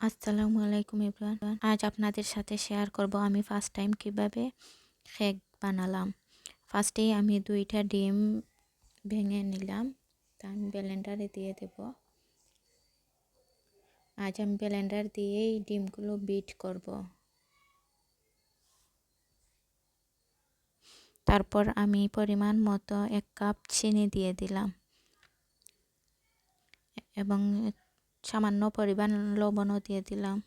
আসসালামু আলাইকুম এভরিওয়ান। আজ আপনাদের সাথে শেয়ার করব আমি ফার্স্ট টাইম কিভাবে কেক বানালাম। ফার্স্টেই আমি 2টা ডিম ভেঙে নিলাম, তা আমি ব্লেন্ডারে দিয়ে দেব। আজ আমি ব্লেন্ডার দিয়েই ডিমগুলো বিট করব। তারপর আমি পরিমাণ মতো 1 কাপ চিনি দিয়ে দিলাম এবং সামান্য পরিমাণ লবণও দিয়ে দিলাম।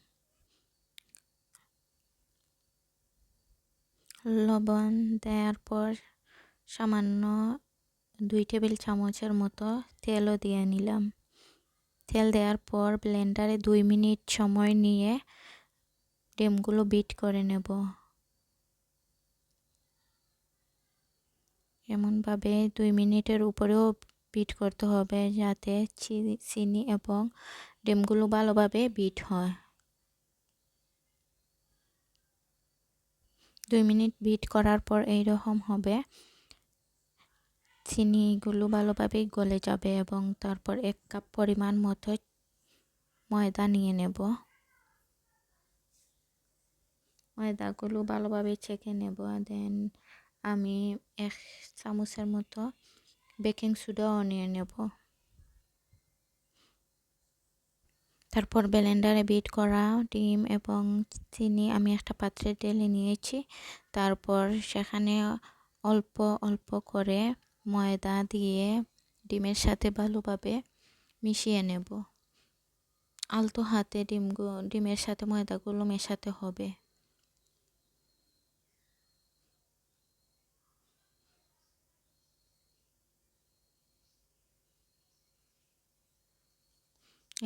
লবণ দেওয়ার পর সামান্য 2 টেবিল চামচের মতো তেলও দিয়ে নিলাম। তেল দেওয়ার পর ব্লেন্ডারে 2 মিনিট সময় নিয়ে ডিমগুলো বিট করে নেব। এমনভাবে 2 মিনিটের উপরেও বিট করতে হবে যাতে চিনি এবং ডিমগুলো ভালোভাবে বিট হয়। 2 মিনিট বিট করার পর এইরকম হবে। চিনিগুলো ভালোভাবে গলে যাবে এবং তারপর 1 কাপ পরিমাণ মতো ময়দা নিয়ে নেব। ময়দাগুলো ভালোভাবে ছেঁকে নেব। দেন আমি 1 চামচের মতো বেকিং সোডাও নিয়ে নেব। তারপর ব্লেন্ডারে বিট করা ডিম এবং চিনি আমি একটা পাত্রে ঢেলে নিয়েছি। তারপর সেখানে অল্প অল্প করে ময়দা দিয়ে ডিমের সাথে ভালোভাবে মিশিয়ে নেব। আলতো হাতে ডিমের সাথে ময়দাগুলো মেশাতে হবে।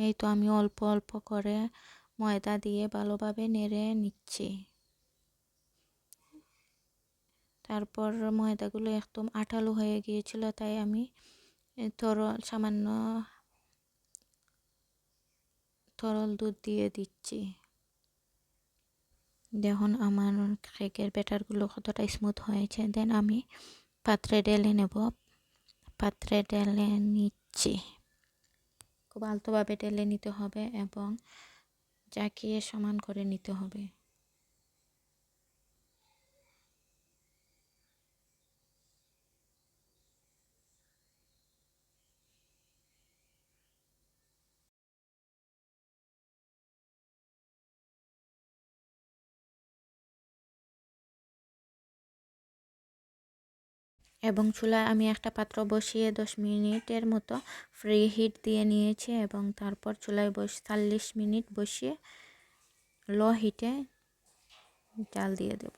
এই তো আমি অল্প অল্প করে ময়দা দিয়ে ভালোভাবে নেড়ে নিচ্ছি। তারপর ময়দাগুলো একদম আঠালো হয়ে গিয়েছিল, তাই আমি সামান্য তরল দুধ দিয়ে দিচ্ছি। দেখুন আমার কেকের ব্যাটারগুলো কতটা স্মুথ হয়েছে। দেন আমি পাত্রে ঢেলে নেব। পাত্রে ঢেলে নিচ্ছি। খুব আলতোভাবে ঢেলে নিতে হবে এবং জাকিয়ে সমান করে নিতে হবে। এবং চুলায় আমি একটা পাত্র বসিয়ে 10 মিনিটের মতো ফ্রি হিট দিয়ে নিয়েছি এবং তারপর চুলায় 40 মিনিট বসিয়ে লো হিটে জাল দিয়ে দেব।